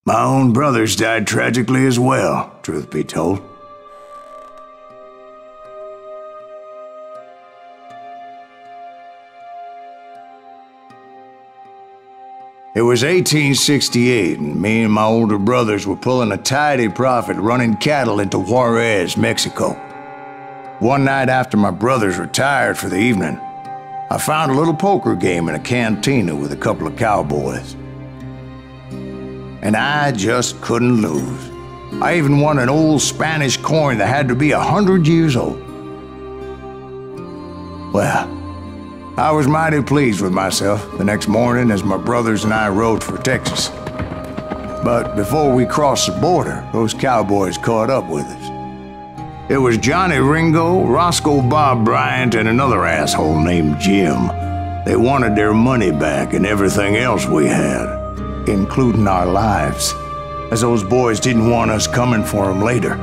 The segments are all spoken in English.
My own brothers died tragically as well, truth be told. It was 1868, and me and my older brothers were pulling a tidy profit running cattle into Juarez, Mexico. One night after my brothers retired for the evening, I found a little poker game in a cantina with a couple of cowboys. And I just couldn't lose. I even won an old Spanish coin that had to be 100 years old. Well, I was mighty pleased with myself the next morning as my brothers and I rode for Texas. But before we crossed the border, those cowboys caught up with us. It was Johnny Ringo, Roscoe Bob Bryant, and another asshole named Jim. They wanted their money back and everything else we had, including our lives, as those boys didn't want us coming for them later.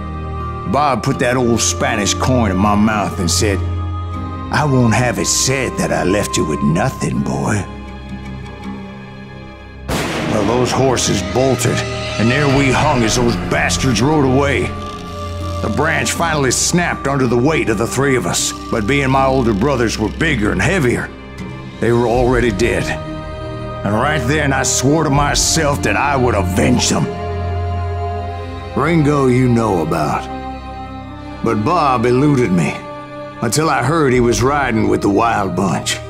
Bob put that old Spanish coin in my mouth and said, "I won't have it said that I left you with nothing, boy." Well, those horses bolted, and there we hung as those bastards rode away. The branch finally snapped under the weight of the three of us, but being my older brothers were bigger and heavier, they were already dead. And right then I swore to myself that I would avenge them. Ringo you know about, but Bob eluded me until I heard he was riding with the Wild Bunch.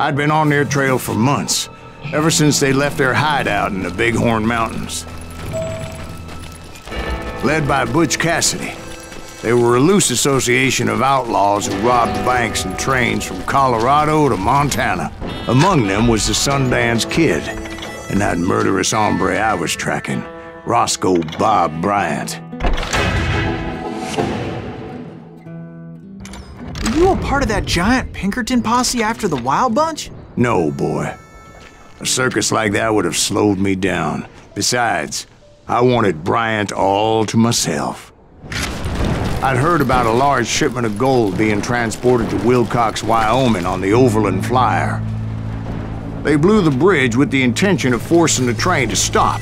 I'd been on their trail for months, ever since they left their hideout in the Bighorn Mountains. Led by Butch Cassidy, they were a loose association of outlaws who robbed banks and trains from Colorado to Montana. Among them was the Sundance Kid, and that murderous hombre I was tracking, Roscoe Bob Bryant. Were you a part of that giant Pinkerton posse after the Wild Bunch? No, boy. A circus like that would have slowed me down. Besides, I wanted Bryant all to myself. I'd heard about a large shipment of gold being transported to Wilcox, Wyoming on the Overland Flyer. They blew the bridge with the intention of forcing the train to stop.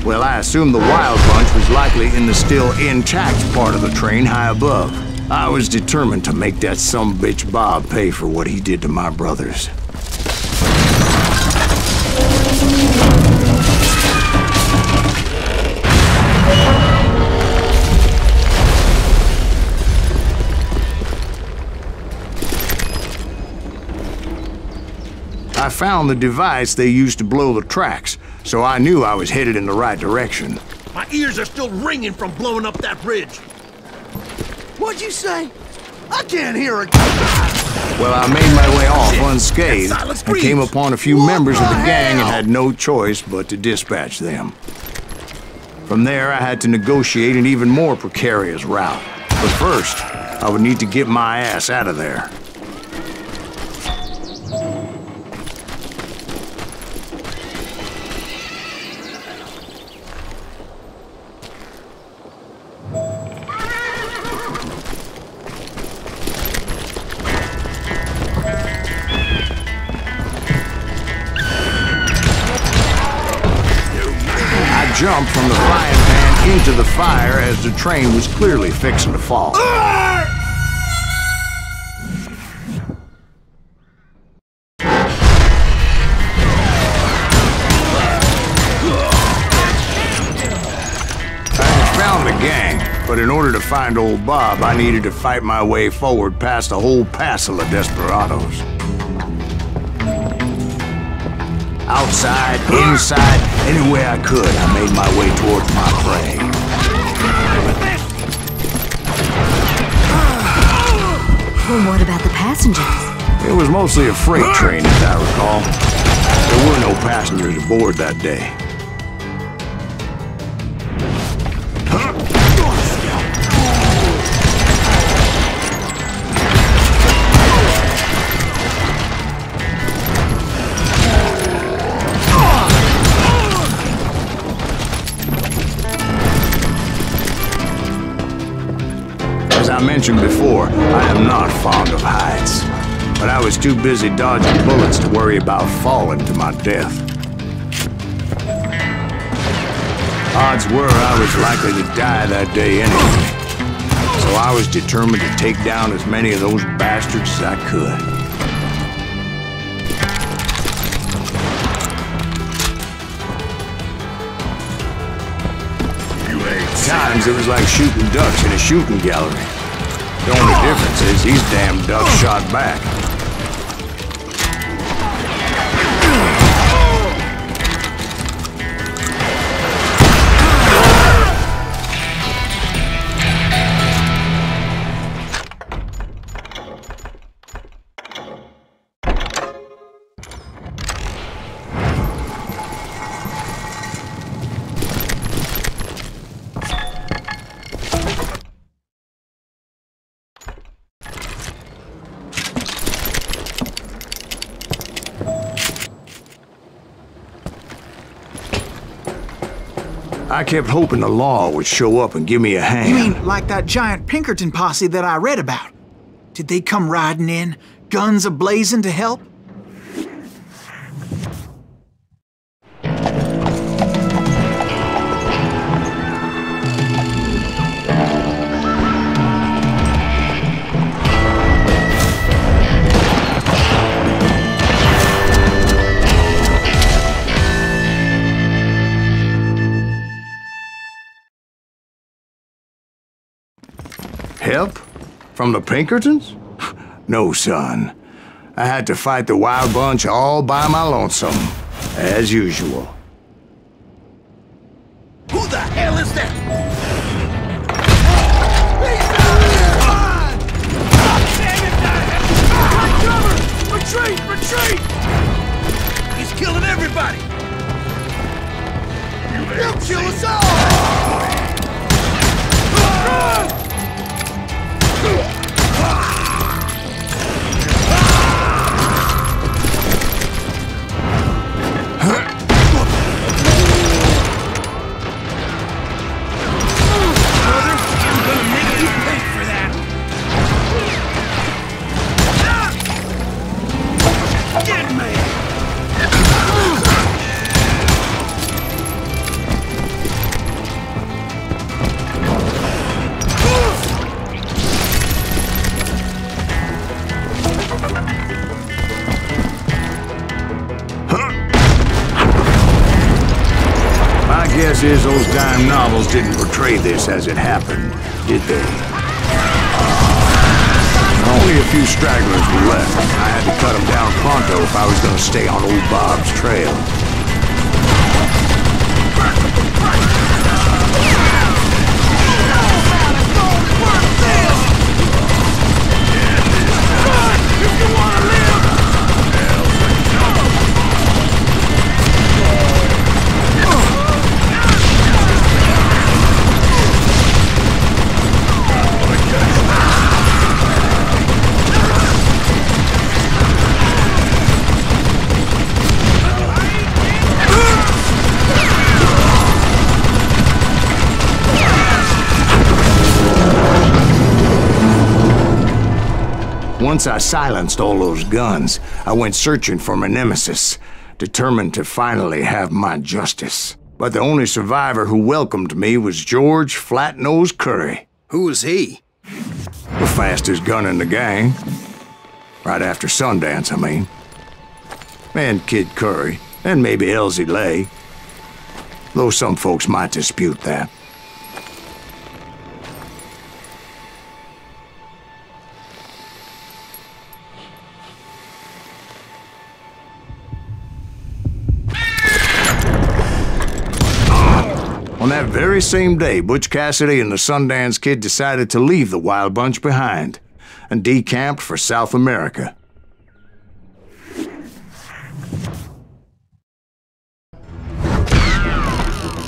Well, I assumed the Wild Bunch was likely in the still intact part of the train high above. I was determined to make that sumbitch Bob pay for what he did to my brothers. I found the device they used to blow the tracks, so I knew I was headed in the right direction. My ears are still ringing from blowing up that bridge. What'd you say? I can't hear it. Well, I made my way off unscathed and came upon a few members of the gang and had no choice but to dispatch them. From there, I had to negotiate an even more precarious route. But first, I would need to get my ass out of there. Jumped from the frying pan into the fire as the train was clearly fixing to fall. I had found the gang, but in order to find old Bob, I needed to fight my way forward past a whole passel of desperados. Outside, inside, any way I could, I made my way towards my prey. Well, what about the passengers? It was mostly a freight train, as I recall. There were no passengers aboard that day. I mentioned before, I am not fond of heights. But I was too busy dodging bullets to worry about falling to my death. Odds were I was likely to die that day anyway. So I was determined to take down as many of those bastards as I could. At times it was like shooting ducks in a shooting gallery. The only difference is these damn ducks shot back. I kept hoping the law would show up and give me a hand. You mean like that giant Pinkerton posse that I read about? Did they come riding in, guns a-blazing to help? Help? From the Pinkertons? No, son. I had to fight the Wild Bunch all by my lonesome, as usual. Who the hell is that? Retreat! Retreat! He's killing everybody! He'll kill us all! Guess is those dime novels didn't portray this as it happened, did they? Only a few stragglers were left. I had to cut them down pronto if I was going to stay on old Bob's trail. If you want to live! Once I silenced all those guns, I went searching for my nemesis, determined to finally have my justice. But the only survivor who welcomed me was George Flat-Nose Curry. Who was he? The fastest gun in the gang. Right after Sundance, I mean. And Kid Curry, and maybe Elsie Lay. Though some folks might dispute that. On that very same day, Butch Cassidy and the Sundance Kid decided to leave the Wild Bunch behind and decamped for South America.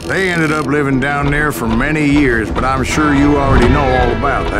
They ended up living down there for many years, but I'm sure you already know all about that.